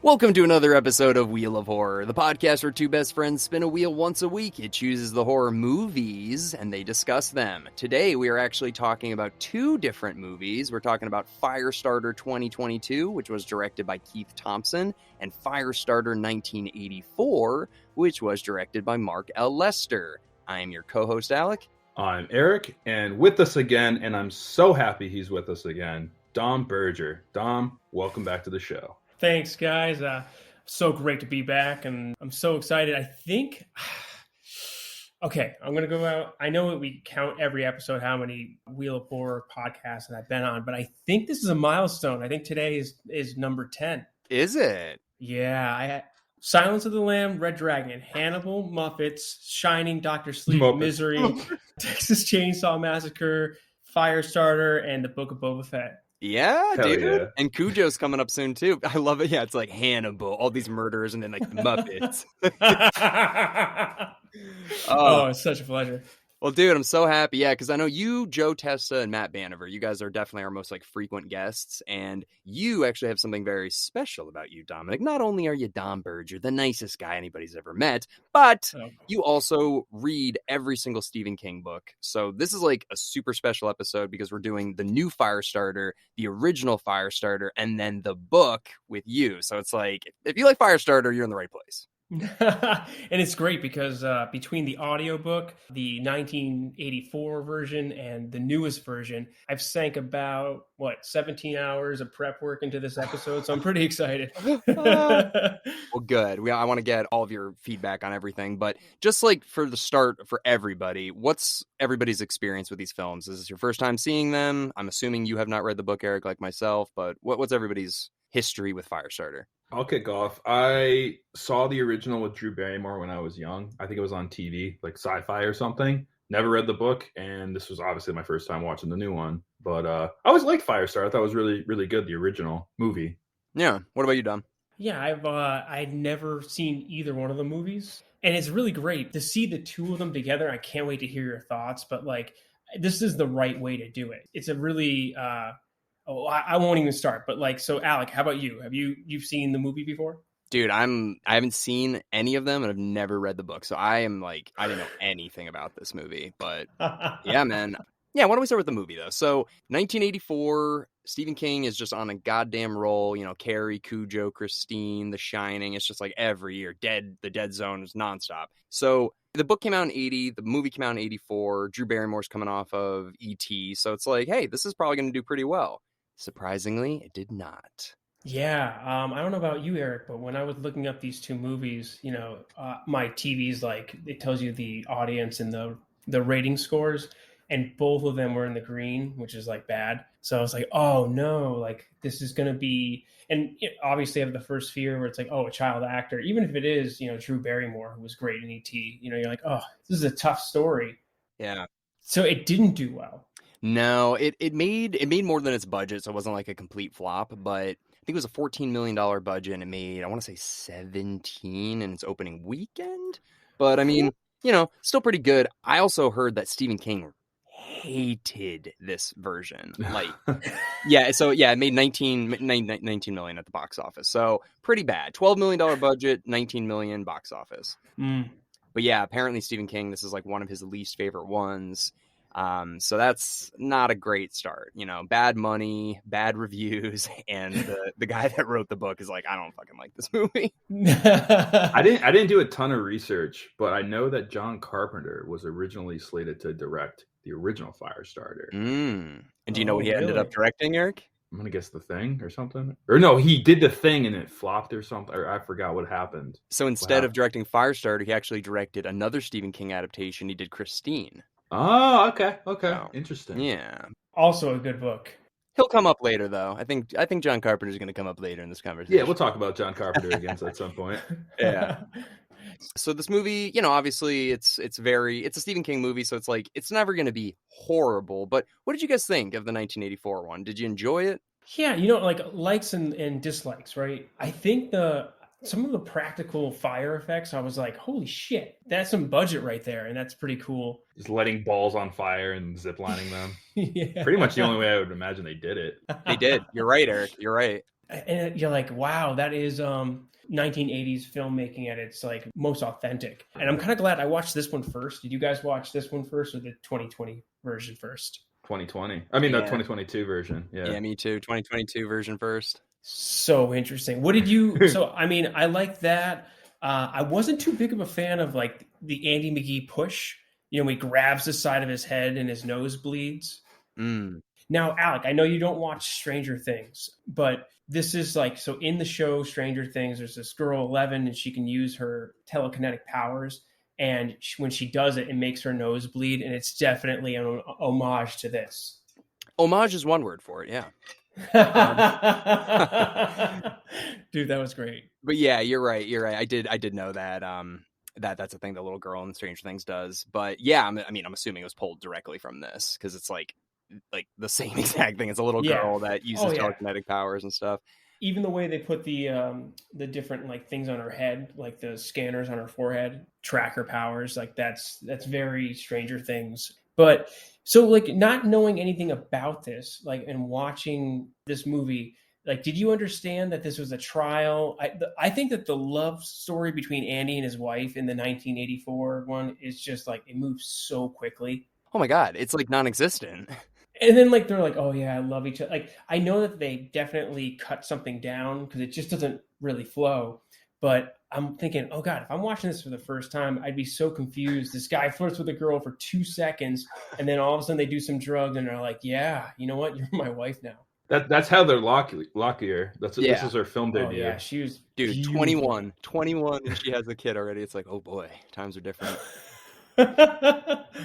Welcome to another episode of Wheel of Horror, the podcast where two best friends spin a wheel once a week. It chooses the horror movies, and they discuss them. Today, we are actually talking about two different movies. We're talking about Firestarter 2022, which was directed by Keith Thompson, and Firestarter 1984, which was directed by Mark L. Lester. I am your co-host, Alec. I'm Erik, and with us again, and I'm so happy he's with us again, Dom Berger. Dom, welcome back to the show. Thanks, guys. So great to be back, and I'm so excited. I think, okay, I'm going to go out. I know that we count every episode how many Wheel of Horror podcasts that I've been on, but I think this is a milestone. I think today is number 10. Is it? Yeah. I had Silence of the Lamb, Red Dragon, Hannibal, Muppets, Shining, Dr. Sleep, Muppets. Misery, Texas Chainsaw Massacre, Firestarter, and The Book of Boba Fett. Yeah, Hell dude. yeah. And Cujo's coming up soon, too. I love it. Yeah, it's like Hannibal, all these murders, and then like the Muppets. Oh, it's such a pleasure. Well, dude, I'm so happy. Yeah, because I know you, Joe Testa, and Matt Banover, you guys are definitely our most like frequent guests. And you actually have something very special about you, Dominic. Not only are you Dom Berger, the nicest guy anybody's ever met, but you also read every single Stephen King book. So this is like a super special episode because we're doing the new Firestarter, the original Firestarter, and then the book with you. So it's like, if you like Firestarter, you're in the right place. And it's great because between the audiobook, the 1984 version, and the newest version, I've sank about 17 hours of prep work into this episode, so I'm pretty excited. Well, good. I want to get all of your feedback on everything, but just like for the start for everybody, what's everybody's experience with these films? Is this your first time seeing them? I'm assuming you have not read the book, Erik, like myself, but what's everybody's history with Firestarter? I'll kick off. I saw the original with Drew Barrymore when I was young. I think it was on TV, like Sci-Fi or something. Never read the book, and this was obviously my first time watching the new one. But I always liked Firestarter. I thought it was really, really good, the original movie. Yeah. What about you, Dom? Yeah, I'd never seen either one of the movies, and it's really great to see the two of them together. I can't wait to hear your thoughts, but like, this is the right way to do it. It's a really I won't even start, but like, so Alec, how about you? You've seen the movie before? Dude, I haven't seen any of them and I've never read the book. So I am like, I didn't know anything about this movie, but yeah, man. Yeah, why don't we start with the movie though? So 1984, Stephen King is just on a goddamn roll, Carrie, Cujo, Christine, The Shining. It's just like every year, the Dead Zone is nonstop. So the book came out in 80, the movie came out in 84, Drew Barrymore's coming off of E.T. So it's like, hey, this is probably going to do pretty well. Surprisingly, it did not. Yeah, I don't know about you, Erik, but when I was looking up these two movies, my TV's like, it tells you the audience and the rating scores, and both of them were in the green, which is like bad. So I was like, oh no, like this is going to be, and obviously I have the first fear where it's like, oh, a child actor, even if it is, Drew Barrymore, who was great in E.T., you're like, oh, this is a tough story. Yeah. So it didn't do well. No, it made more than its budget, so it wasn't like a complete flop, but I think it was a $14 million budget and it made, I want to say 17 in its opening weekend. But I mean, still pretty good. I also heard that Stephen King hated this version. Like, yeah, so yeah, it made 19 million at the box office. So pretty bad. $12 million budget, 19 million box office. But yeah, apparently Stephen King, this is like one of his least favorite ones. So that's not a great start, bad money, bad reviews, and the guy that wrote the book is like, I don't fucking like this movie. I didn't do a ton of research, but I know that John Carpenter was originally slated to direct the original Firestarter. And do you know what he ended up directing, Erik? I'm gonna guess The Thing or something. Or no, he did The Thing and it flopped or something. Or I forgot what happened. So instead of directing Firestarter, he actually directed another Stephen King adaptation. He did Christine. Oh, okay. So, Interesting. Yeah. Also a good book. He'll come up later, though. I think John Carpenter's going to come up later in this conversation. Yeah, we'll talk about John Carpenter again at some point. Yeah. So this movie, obviously it's a Stephen King movie, so it's like it's never going to be horrible. But what did you guys think of the 1984 one? Did you enjoy it? Yeah, like likes and dislikes, right? I think some of the practical fire effects, I was like, holy shit, that's some budget right there, and that's pretty cool. Just letting balls on fire and ziplining them. Yeah. Pretty much the only way I would imagine they did it. They did. You're right, Erik. You're right. And you're like, wow, that is 1980s filmmaking at its like most authentic. And I'm kind of glad I watched this one first. Did you guys watch this one first or the 2020 version first? 2020. I mean, the Yeah. 2022 version. Yeah, me too. 2022 version first. So interesting. What did you? So I mean, I like that. I wasn't too big of a fan of like the Andy McGee push. You know, he grabs the side of his head and his nose bleeds. Mm. Now, Alec, I know you don't watch Stranger Things, but this is like, so in the show Stranger Things, there's this girl 11 and she can use her telekinetic powers. And when she does it, it makes her nose bleed. And it's definitely an homage to this. Homage is one word for it, yeah. Dude, that was great. But yeah, you're right. I did know that that's a thing the little girl in Stranger Things does. But yeah, I mean, I'm assuming it was pulled directly from this because it's like the same exact thing. It's a little girl that uses telekinetic powers and stuff. Even the way they put the different like things on her head, like the scanners on her forehead, track her powers, like that's very Stranger Things. But so like not knowing anything about this, like and watching this movie, like did you understand that this was a trial? I think that the love story between Andy and his wife in the 1984 one is just like it moves so quickly. Oh my God, it's like non-existent. And then like they're like, oh yeah, I love each other. Like I know that they definitely cut something down because it just doesn't really flow. But I'm thinking, oh God, if I'm watching this for the first time, I'd be so confused. This guy flirts with a girl for 2 seconds, and then all of a sudden they do some drugs, and they're like, yeah, you know what? You're my wife now. That's how they're lockier. This is her film debut. Oh, yeah, she was dude, 21, and she has a kid already. It's like, oh boy, times are different.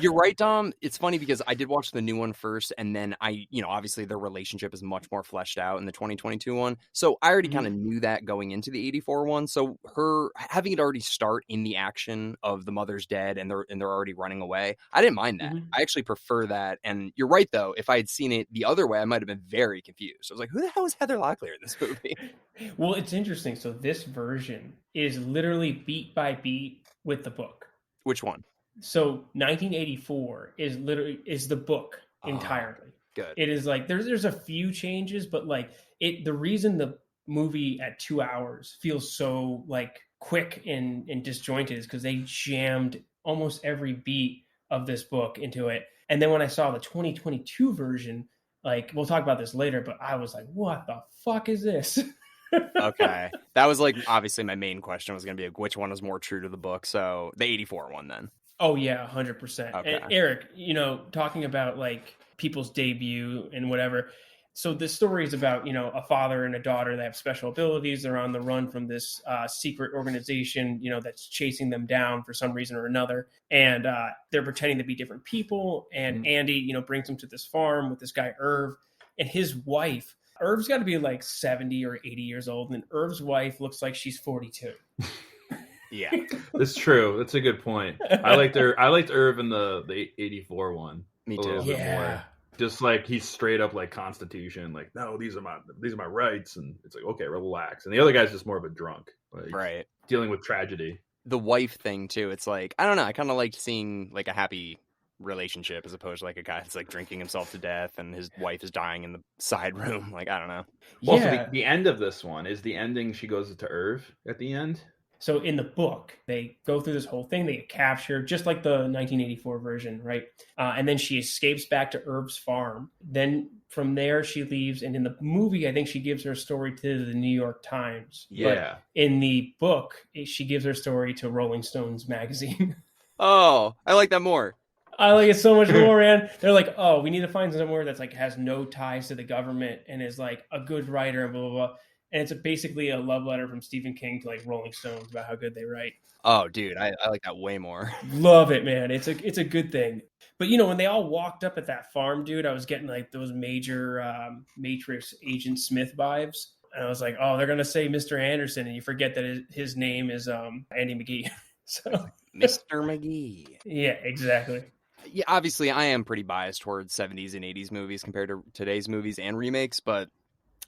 You're right, Dom. It's funny because I did watch the new one first, and then obviously their relationship is much more fleshed out in the 2022 one. So I already kind of knew that going into the 84 one. So her having it already start in the action of the mother's dead and they're already running away, I didn't mind that. I actually prefer that. And you're right, though. If I had seen it the other way, I might have been very confused. I was like, who the hell is Heather Locklear in this movie? Well, it's interesting. So this version is literally beat by beat with the book. Which one? So 1984 is the book entirely. Good. It is like there's a few changes, but like the reason the movie at 2 hours feels so like quick and disjointed is because they jammed almost every beat of this book into it. And then when I saw the 2022 version, like we'll talk about this later, but I was like, what the fuck is this? Okay. That was like obviously my main question was going to be like, which one was more true to the book? So the 84 one then. Oh yeah, 100%. Okay. And Erik, talking about like people's debut and whatever. So this story is about, a father and a daughter that have special abilities. They're on the run from this secret organization, that's chasing them down for some reason or another. And they're pretending to be different people. And Andy, brings them to this farm with this guy, Irv, and his wife. Irv's got to be like 70 or 80 years old. And Irv's wife looks like she's 42. Yeah, that's true. That's a good point. I liked Irv in the 84 one. Me too. A little bit more. Just like he's straight up like Constitution, like no, these are my rights, and it's like okay, relax. And the other guy's just more of a drunk, like, right? Dealing with tragedy. The wife thing too. It's like I don't know. I kind of liked seeing like a happy relationship as opposed to like a guy that's like drinking himself to death and his wife is dying in the side room. Like I don't know. Well, so the end of this one is the ending. She goes to Irv at the end. So in the book, they go through this whole thing. They get captured, just like the 1984 version, right? And then she escapes back to Irv's farm. Then from there, she leaves. And in the movie, I think she gives her story to the New York Times. Yeah. But in the book, she gives her story to Rolling Stones magazine. Oh, I like that more. I like it so much more, man. They're like, oh, we need to find somewhere that's like has no ties to the government and is like a good writer and blah, blah, blah. And it's basically a love letter from Stephen King to like Rolling Stones about how good they write. Oh, dude, I like that way more. Love it, man. It's a good thing. But when they all walked up at that farm, dude, I was getting like those major Matrix Agent Smith vibes. And I was like, oh, they're gonna say Mr. Anderson, and you forget that his name is Andy McGee. So Mr. McGee. Yeah, exactly. Yeah, obviously I am pretty biased towards 70s and 80s movies compared to today's movies and remakes, but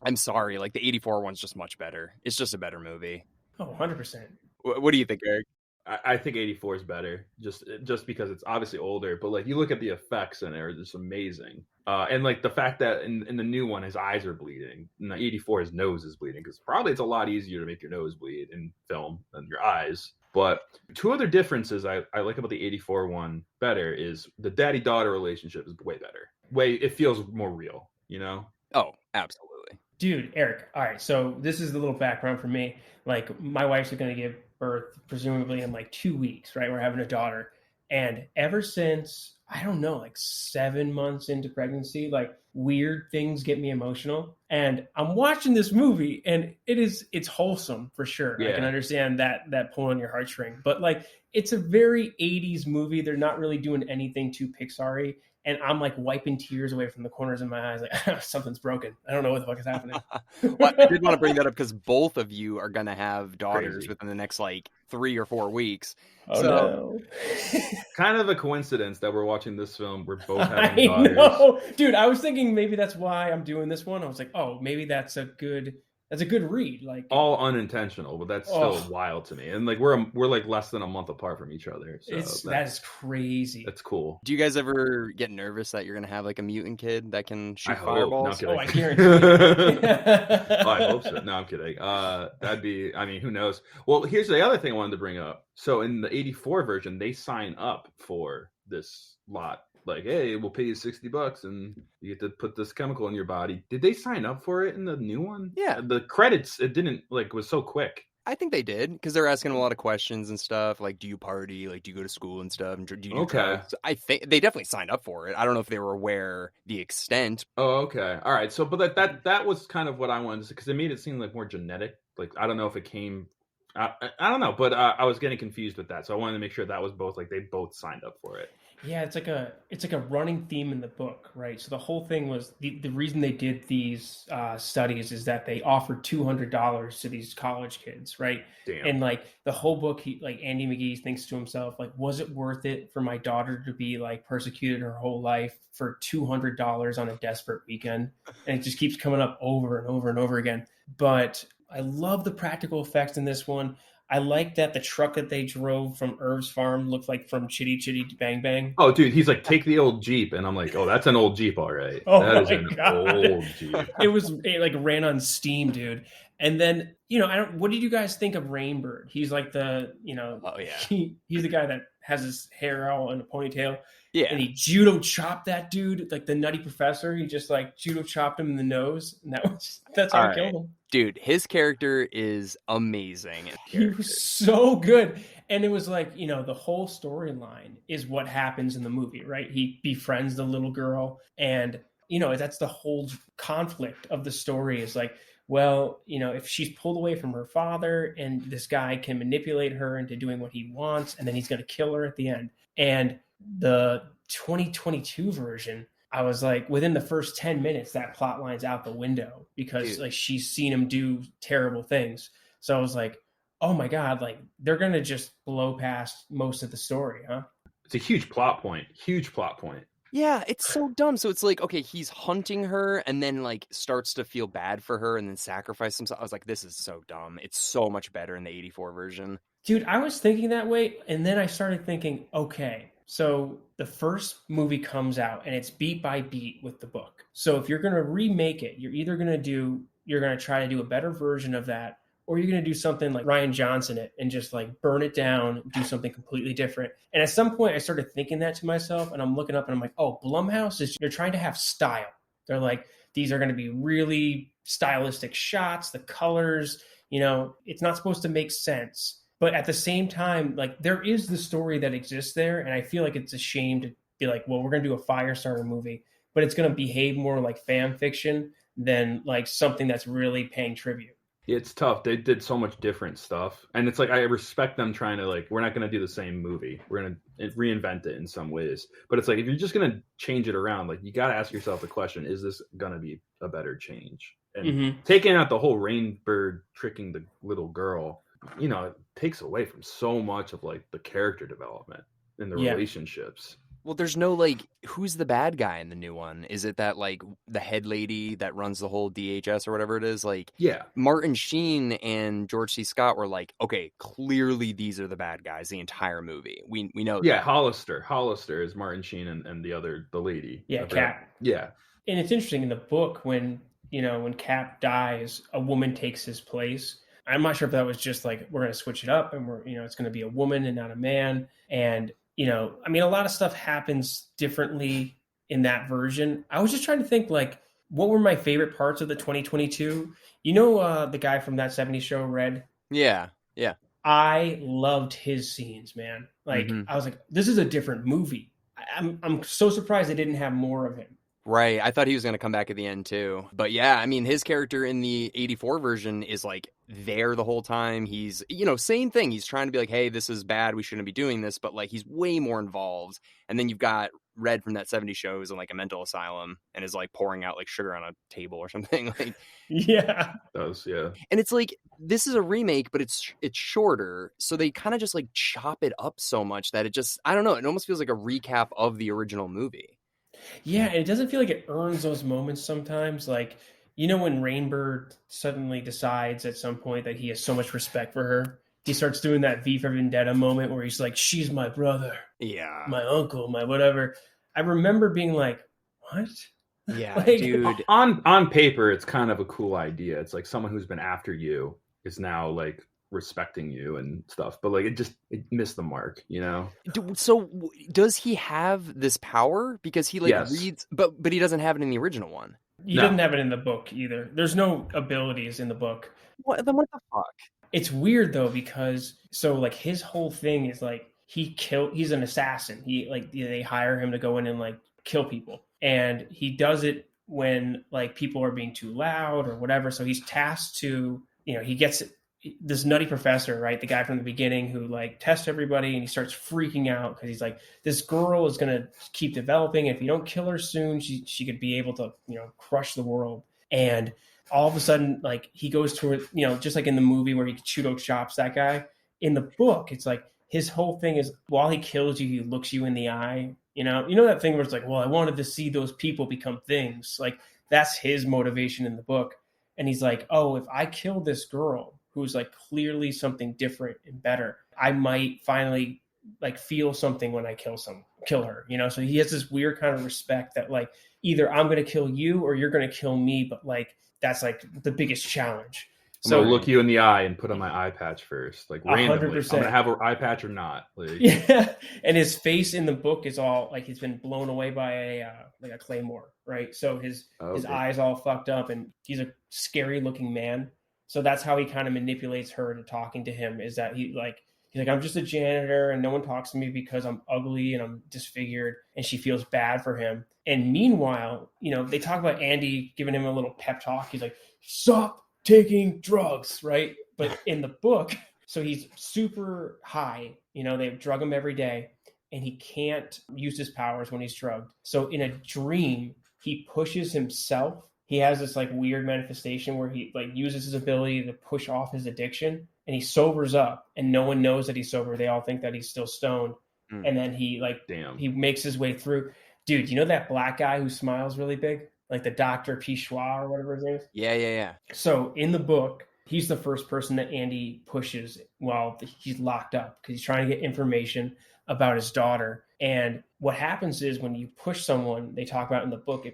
I'm sorry, like the 84 one's just much better. It's just a better movie. Oh, 100%. What do you think, Erik? I think 84 is better, just because it's obviously older, but like you look at the effects in it, are just amazing. And like the fact that in the new one, his eyes are bleeding. In the 84, his nose is bleeding, because probably it's a lot easier to make your nose bleed in film than your eyes. But two other differences I like about the 84 one better is the daddy-daughter relationship is way better. It feels more real, you know? Oh, absolutely. Dude, Eric, all right, so this is the little background for me. Like, my wife's going to give birth presumably in like 2 weeks, right? We're having a daughter. And ever since, I don't know, like 7 months into pregnancy, like weird things get me emotional. And I'm watching this movie and it's wholesome for sure. Yeah. I can understand that pull on your heartstring, but like it's a very 80s movie. They're not really doing anything too Pixar-y. And I'm like wiping tears away from the corners of my eyes. Like, something's broken. I don't know what the fuck is happening. Well, I did want to bring that up because both of you are going to have daughters Crazy. within the next like 3 or 4 weeks. Oh, So- no. Kind of a coincidence that we're watching this film. We're both I having daughters. know. Dude, I was thinking maybe that's why I'm doing this one. I was like, oh, maybe that's a good read. Like, All unintentional, but that's still Oh. wild to me. And like we're like less than a month apart from each other. So that is crazy. that's cool. Do you guys ever get nervous that you're going to have like a mutant kid that can shoot I hope. No, I'm fireballs? kidding. Oh, I guarantee Oh, I hope so. No, I'm kidding. That'd be, I mean, who knows? Well, here's the other thing I wanted to bring up. So in the 84 version, they sign up for this lot. Like, hey, we'll pay you $60 and you get to put this chemical in your body. Did they sign up for it in the new one? Yeah. The credits, it didn't, like, was so quick. I think they did because they're asking a lot of questions and stuff. Like, do you party? Like, do you go to school and stuff? And do you do Okay. drugs? I think they definitely signed up for it. I don't know if they were aware the extent. Oh, okay. All right. So, but that was kind of what I wanted to say, because it made it seem like more genetic. Like, I don't know if it came, I don't know, but I was getting confused with that. So I wanted to make sure that was both, like, they both signed up for it. Yeah, it's like a running theme in the book, right? So the whole thing was the reason they did these studies is that they offered $200 to these college kids, right? Damn. And like the whole book, Andy McGee thinks to himself, like, was it worth it for my daughter to be like persecuted her whole life for $200 on a desperate weekend? And it just keeps coming up over and over and over again. But I love the practical effects in this one. I like that the truck that they drove from Irv's farm looked like from Chitty Chitty Bang Bang. Oh, dude, he's like, take the old Jeep. And I'm like, oh, that's an old Jeep, all right. Oh, that is my an God. old Jeep. It like ran on steam, dude. And then, what did you guys think of Rainbird? He's like the, Oh, yeah. he's the guy that has his hair all in a ponytail. Yeah. And he judo chopped that dude, like the Nutty Professor. He just like judo chopped him in the nose. And that's how All he killed him. Dude, his character is amazing. He was so good. And it was like, the whole storyline is what happens in the movie, right? He befriends the little girl. And, that's the whole conflict of the story is like, well, if she's pulled away from her father and this guy can manipulate her into doing what he wants, and then he's going to kill her at the end. And the 2022 version, I was like, within the first 10 minutes, that plot line's out the window because Dude. like she's seen him do terrible things. So I was like, oh my God, like they're going to just blow past most of the story, huh? It's a huge plot point. Huge plot point. Yeah, it's so dumb. So it's like, okay, he's hunting her and then like starts to feel bad for her and then sacrifice himself. I was like, this is so dumb. It's so much better in the 84 version. Dude, I was thinking that way. And then I started thinking, okay, so the first movie comes out and it's beat by beat with the book. So if you're going to remake it, you're going to try to do a better version of that, or you're going to do something like Ryan Johnson it and just like burn it down, do something completely different. And at some point I started thinking that to myself, and I'm looking up and I'm like, oh, Blumhouse they're trying to have style. They're like, these are going to be really stylistic shots, the colors, it's not supposed to make sense. But at the same time, like there is the story that exists there. And I feel like it's a shame to be like, well, we're going to do a Firestarter movie, but it's going to behave more like fan fiction than like something that's really paying tribute. It's tough. They did so much different stuff. And it's like, I respect them trying to like, we're not going to do the same movie. We're going to reinvent it in some ways. But it's like, if you're just going to change it around, like you got to ask yourself the question, is this going to be a better change? And taking out the whole Rainbird tricking the little girl, it takes away from so much of like the character development and the relationships. Well, there's no, like, who's the bad guy in the new one? Is it that, like, the head lady that runs the whole DHS or whatever it is? Like, Yeah. Martin Sheen and George C. Scott were like, okay, clearly these are the bad guys the entire movie. We know Yeah, that. Hollister is Martin Sheen and the lady. Yeah, Cap. Yeah. And it's interesting in the book when Cap dies, a woman takes his place. I'm not sure if that was just like, we're going to switch it up and it's going to be a woman and not a man. And, I mean, a lot of stuff happens differently in that version. I was just trying to think, like, what were my favorite parts of the 2022? The guy from That 70s Show, Red? Yeah, yeah. I loved his scenes, man. Like, I was like, this is a different movie. I'm so surprised they didn't have more of him. Right. I thought he was going to come back at the end too. But yeah, I mean, his character in the 84 version is like there the whole time. He's, same thing. He's trying to be like, hey, this is bad. We shouldn't be doing this. But like, he's way more involved. And then you've got Red from That 70s Show who's in like a mental asylum and is like pouring out like sugar on a table or something. Like, yeah. Yeah. And it's like, this is a remake, but it's shorter. So they kind of just like chop it up so much that it just, I don't know. It almost feels like a recap of the original movie. Yeah, and it doesn't feel like it earns those moments sometimes. Like, when Rainbird suddenly decides at some point that he has so much respect for her, he starts doing that V for Vendetta moment where he's like, she's my brother. Yeah. My uncle, my whatever. I remember being like, what? Yeah, like, dude. On paper, it's kind of a cool idea. It's like someone who's been after you is now like respecting you and stuff, but like it missed the mark, So does he have this power because he reads, but he doesn't have it in the original one? He doesn't have it in the book either. There's no abilities in the book. What the fuck? It's weird though, because his whole thing is like he's an assassin. They hire him to go in and like kill people, and he does it when like people are being too loud or whatever. So he's tasked to, he gets this nutty professor, right? The guy from the beginning who like tests everybody, and he starts freaking out because he's like, this girl is going to keep developing. If you don't kill her soon, she could be able to, crush the world. And all of a sudden, like he goes to it, just like in the movie where he judo chops that guy. In the book, it's like his whole thing is while he kills you, he looks you in the eye. You know that thing where it's like, well, I wanted to see those people become things. Like that's his motivation in the book. And he's like, oh, if I kill this girl who's like clearly something different and better, I might finally like feel something when I kill her, So he has this weird kind of respect that like either I'm going to kill you or you're going to kill me. But like, that's like the biggest challenge. I'm going to look you in the eye and put on my eye patch first, like randomly. 100%. I'm going to have an eye patch or not. Like... Yeah. And his face in the book is all like, he's been blown away by a claymore, right? So his eyes all fucked up, and he's a scary looking man. So that's how he kind of manipulates her to talking to him, is that he's like, I'm just a janitor and no one talks to me because I'm ugly and I'm disfigured, and she feels bad for him. And meanwhile, they talk about Andy giving him a little pep talk. He's like, stop taking drugs, right? But in the book, so he's super high, they drug him every day, and he can't use his powers when he's drugged. So in a dream, he pushes himself. He has this like weird manifestation where he like uses his ability to push off his addiction, and he sobers up, and no one knows that he's sober. They all think that he's still stoned. And then he he makes his way through. Dude, that black guy who smiles really big? Like the Dr. Pichois or whatever his name is? Yeah. So in the book, he's the first person that Andy pushes while he's locked up because he's trying to get information about his daughter. And what happens is when you push someone, they talk about in the book,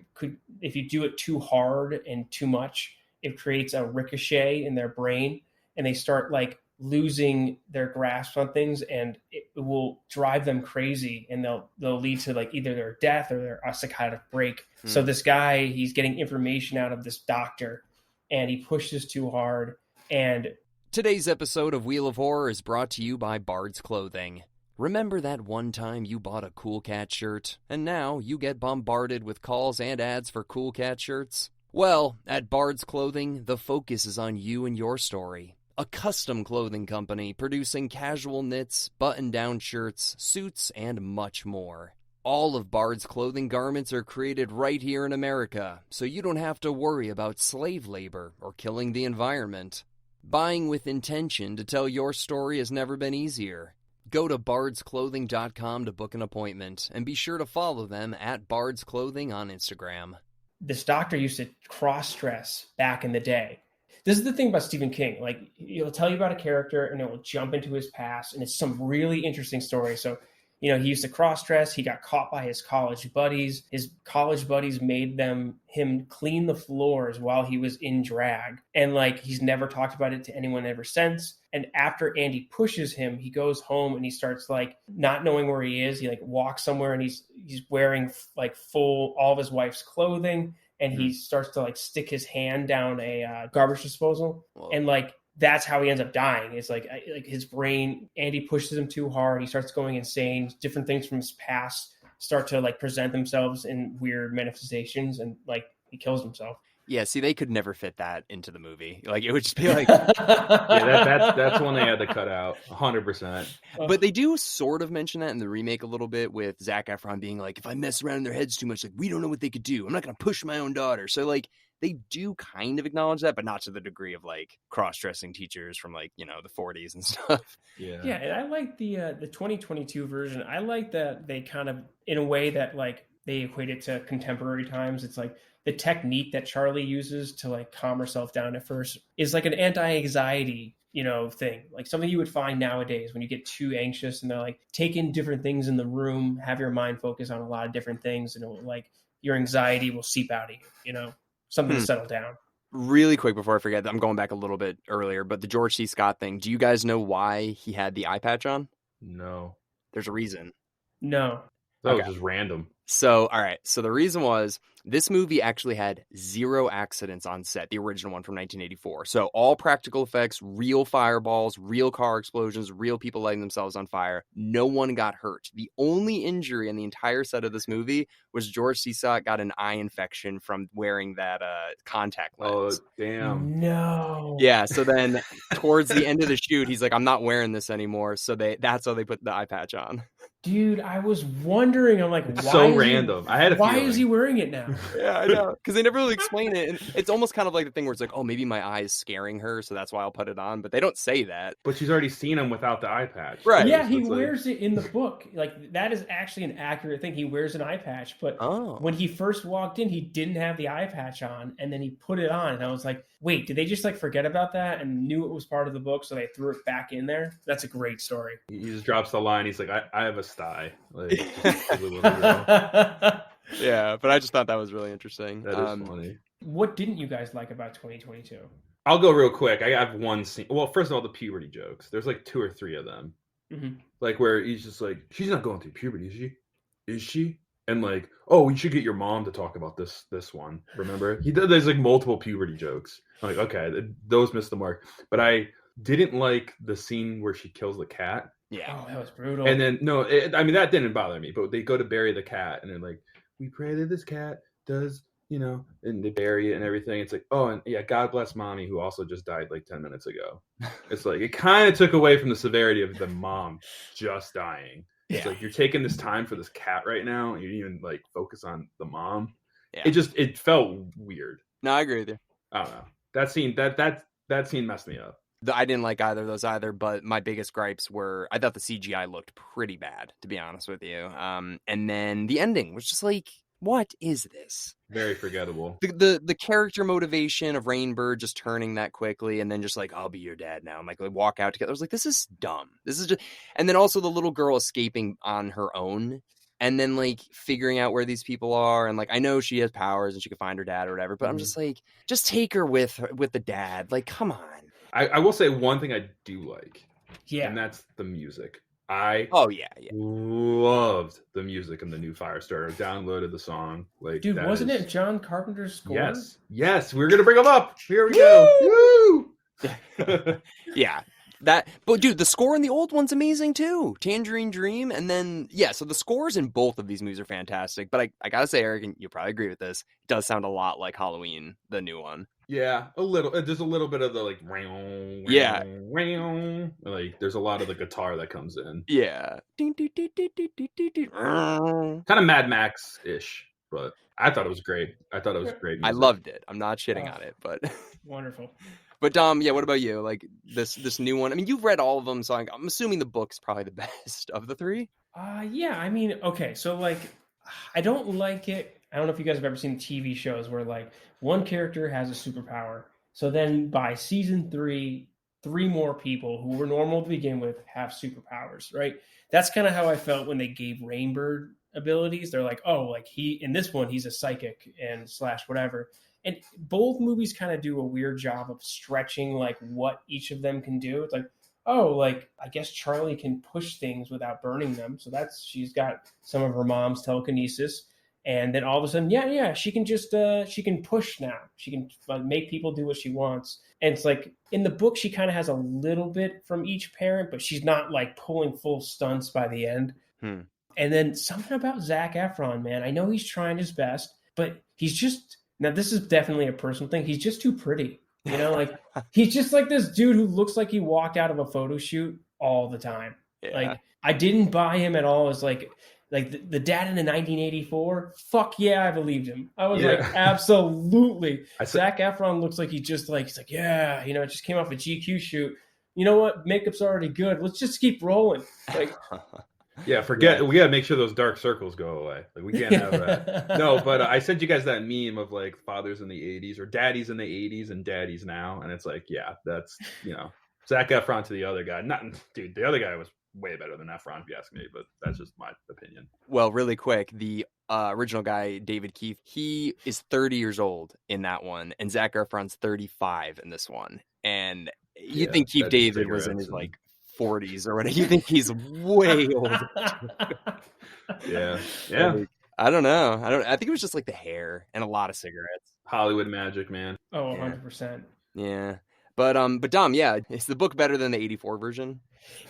if you do it too hard and too much, it creates a ricochet in their brain, and they start like losing their grasp on things, and it will drive them crazy, and they'll lead to like either their death or a psychotic break. So this guy, he's getting information out of this doctor, and he pushes too hard. And today's episode of Wheel of Horror is brought to you by Bard's Clothing. Remember that one time you bought a Cool Cat shirt, and now you get bombarded with calls and ads for Cool Cat shirts? Well, at Bard's Clothing, the focus is on you and your story. A custom clothing company producing casual knits, button-down shirts, suits, and much more. All of Bard's Clothing garments are created right here in America, so you don't have to worry about slave labor or killing the environment. Buying with intention to tell your story has never been easier. Go to bardsclothing.com to book an appointment, and be sure to follow them at bardsclothing on Instagram. This doctor used to cross-dress back in the day. This is the thing about Stephen King. Like, he'll tell you about a character and it will jump into his past, and it's some really interesting story. So, he used to cross-dress. He got caught by his college buddies. His college buddies made him clean the floors while he was in drag. And like, he's never talked about it to anyone ever since. And after Andy pushes him, he goes home and he starts like not knowing where he is. He like walks somewhere and he's wearing like all of his wife's clothing. And he starts to like stick his hand down a garbage disposal. Whoa. And like, that's how he ends up dying. It's like his brain, Andy pushes him too hard. He starts going insane. Different things from his past start to like present themselves in weird manifestations, and like he kills himself. Yeah, see, they could never fit that into the movie. Like, it would just be like... that's one they had to cut out, 100%. But they do sort of mention that in the remake a little bit, with Zac Efron being like, if I mess around in their heads too much, like, we don't know what they could do. I'm not going to push my own daughter. So, like, they do kind of acknowledge that, but not to the degree of, like, cross-dressing teachers from, like, the 40s and stuff. Yeah, and I like the 2022 version. I like that they kind of, in a way that, like, they equate it to contemporary times. It's like the technique that Charlie uses to, like, calm herself down at first is like an anti-anxiety, thing. Like something you would find nowadays when you get too anxious, and they're like, take in different things in the room, have your mind focus on a lot of different things, and it will, like, your anxiety will seep out of you, something to settle down. Really quick before I forget, I'm going back a little bit earlier, but the George C. Scott thing, do you guys know why he had the eye patch on? No. There's a reason. No. That was just random. So, all right. So the reason was this movie actually had 0 accidents on set, the original one from 1984. So all practical effects, real fireballs, real car explosions, real people lighting themselves on fire. No one got hurt. The only injury in the entire set of this movie was George C. Scott got an eye infection from wearing that contact lens. Oh, damn. No. Yeah. So then towards the end of the shoot, he's like, I'm not wearing this anymore. So that's how they put the eye patch on. Dude, I was wondering. I'm like, it's why? So random. I had a why feeling. is he wearing it now? Yeah, I know. Because they never really explain it. And it's almost kind of like the thing where it's like, oh, maybe my eye is scaring her, so that's why I'll put it on. But they don't say that. But she's already seen him without the eye patch. Right. Yeah, he wears it in the book. Like, that is actually an accurate thing. He wears an eye patch. But when he first walked in, he didn't have the eye patch on. And then he put it on. And I was like, wait, did they just like forget about that and knew it was part of the book, so they threw it back in there? That's a great story. He just drops the line. He's like, I have a sty. Like, yeah, but I just thought that was really interesting. That is funny. What didn't you guys like about 2022? I'll go real quick. I have one scene. Well, first of all, the puberty jokes. There's like 2 or 3 of them. Mm-hmm. Like where he's just like, she's not going through puberty, is she? Is she? And like, oh, we should get your mom to talk about this one. Remember? There's like multiple puberty jokes. I'm like, okay, those missed the mark. But I didn't like the scene where she kills the cat. Yeah. Oh, that was brutal. And then, no, that didn't bother me. But they go to bury the cat, and they're like, we pray that this cat does, and they bury it and everything. It's like, oh, and yeah, God bless mommy, who also just died like 10 minutes ago. It's like, it kind of took away from the severity of the mom just dying. It's like, you're taking this time for this cat right now, and you didn't even like focus on the mom. Yeah. It felt weird. No, I agree with you. I don't know. That scene, that scene messed me up. I didn't like either of those either, but my biggest gripes were, I thought the CGI looked pretty bad, to be honest with you. And then the ending was just like, what is this? Very forgettable. The character motivation of Rainbird just turning that quickly and then just like, I'll be your dad now. I'm like, walk out together. I was like, this is dumb. This is just, and then also the little girl escaping on her own and then like figuring out where these people are. And like, I know she has powers and she can find her dad or whatever, but I'm just like, just take her with the dad. Like, come on. I will say one thing I do like. Yeah. And that's the music. Loved the music in the new Firestarter. Downloaded the song. Like, dude, wasn't it John Carpenter's score? Yes. We're gonna bring him up. Here we go. Woo! Yeah. But dude, the score in the old one's amazing too. Tangerine Dream, and then so the scores in both of these movies are fantastic. But I gotta say, Eric, and you'll probably agree with this, it does sound a lot like Halloween, the new one. Yeah, a little. There's a little bit of the like, like there's a lot of the guitar that comes in. Yeah, kind of Mad Max ish. but I thought it was great. I thought it was great I music. loved it. I'm not shitting on it, but Wonderful. But Dom, yeah, what about you? Like this new one? I mean, you've read all of them, so I'm assuming the book's probably the best of the three. Yeah, I mean, okay, so like, I don't like it. I don't know if you guys have ever seen TV shows where like one character has a superpower. So then by season three more people who were normal to begin with have superpowers, right? That's kind of how I felt when they gave Rainbird abilities. They're like, oh, like he in this one he's a psychic and slash whatever. And both movies kind of do a weird job of stretching like what each of them can do. It's like, oh, like I guess Charlie can push things without burning them. So she's got some of her mom's telekinesis. And then all of a sudden, yeah, she can just she can push now. She can make people do what she wants. And it's like in the book, she kind of has a little bit from each parent, but she's not like pulling full stunts by the end. And then something about Zac Efron, man. I know he's trying his best, but he's just now. This is definitely a personal thing. He's just too pretty. You know, like he's just like this dude who looks like he walked out of a photo shoot all the time. Yeah. Like I didn't buy him at all as like the dad in the 1984. Fuck yeah, I believed him. I was like, absolutely. Zac Efron looks like he's like, yeah, you know, it just came off a GQ shoot. You know what? Makeup's already good. Let's just keep rolling. Like, yeah, we gotta make sure those dark circles go away. Like we can't have that. No, but I sent you guys that meme of like fathers in the 80s or daddies in the 80s and daddies now, and it's like, yeah, that's, you know, Zac Efron to the other guy. Dude, the other guy was way better than Efron, if you ask me, but that's just my opinion. Well, really quick, the original guy, David Keith, he is 30 years old in that one, and Zac Efron's 35 in this one. And you think Keith David was in his like 40s or whatever. You think he's way older. Yeah. Like, I don't know. I think it was just like the hair and a lot of cigarettes. Hollywood magic, man. Oh, 100%. Yeah. But Dom, yeah, is the book better than the 84 version?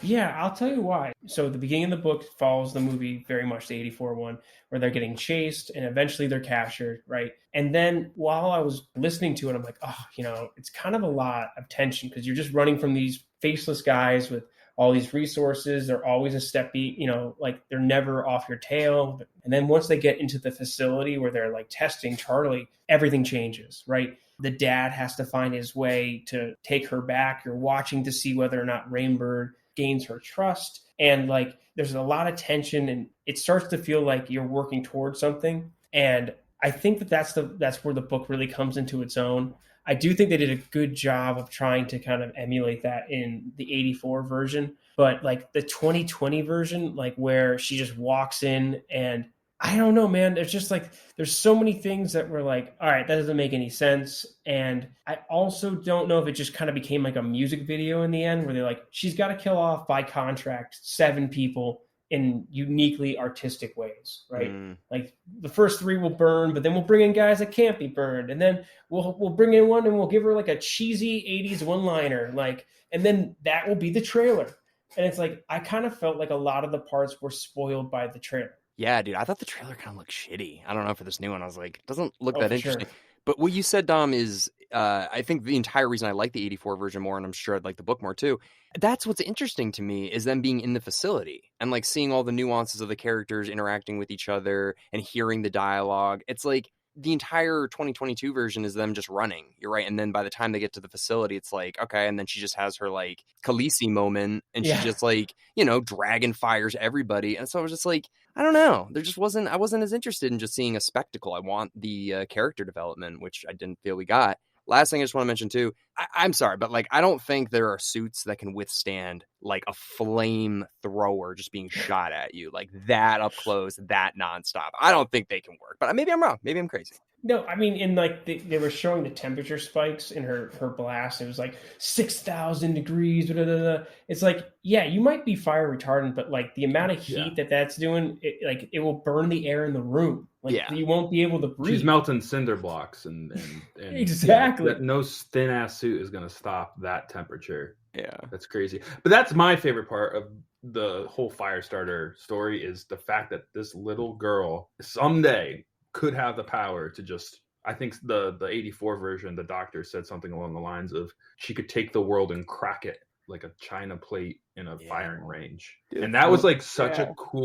Yeah, I'll tell you why. So the beginning of the book follows the movie very much, the 84 one, where they're getting chased and eventually they're captured, right? And then while I was listening to it, I'm like, oh, you know, it's kind of a lot of tension because you're just running from these faceless guys with all these resources. They're always a step, you know, like they're never off your tail. And then once they get into the facility where they're like testing Charlie, everything changes, right? The dad has to find his way to take her back. You're watching to see whether or not Rainbird gains her trust. And like, there's a lot of tension and it starts to feel like you're working towards something. And I think that's where the book really comes into its own. I do think they did a good job of trying to kind of emulate that in the 84 version, but like the 2020 version, like where she just walks in and I don't know, man. There's just like, there's so many things that were like, all right, that doesn't make any sense. And I also don't know if it just kind of became like a music video in the end where they're like, she's got to kill off by contract 7 people in uniquely artistic ways, right? Like the first 3 will burn, but then we'll bring in guys that can't be burned. And then we'll bring in one and we'll give her like a cheesy 80s one-liner, like, and then that will be the trailer. And it's like, I kind of felt like a lot of the parts were spoiled by the trailer. Yeah, dude, I thought the trailer kind of looked shitty. I don't know for this new one. I was like, it doesn't look that interesting. Sure. But what you said, Dom, is I think the entire reason I like the 84 version more, and I'm sure I'd like the book more too, that's what's interesting to me is them being in the facility and like seeing all the nuances of the characters interacting with each other and hearing the dialogue. It's like the entire 2022 version is them just running. You're right. And then by the time they get to the facility, it's like, okay. And then she just has her like Khaleesi moment and she just like, you know, dragon fires everybody. And so I was just like, I don't know. I wasn't as interested in just seeing a spectacle. I want the character development, which I didn't feel we got. Last thing I just want to mention too, I'm sorry, but like, I don't think there are suits that can withstand like a flame thrower just being shot at you like that up close, that nonstop. I don't think they can work, but maybe I'm wrong. Maybe I'm crazy. No, I mean, in like they were showing the temperature spikes in her blast. It was like 6,000 degrees. Blah, blah, blah. It's like, yeah, you might be fire retardant, but like the amount of heat that's doing, it will burn the air in the room. Like you won't be able to breathe. She's melting cinder blocks and exactly. No thin ass suit is going to stop that temperature. Yeah, that's crazy. But that's my favorite part of the whole Firestarter story is the fact that this little girl someday could have the power to just, I think the 84 version, the doctor said something along the lines of she could take the world and crack it like a china plate in a firing range. Dude, and that was like such a cool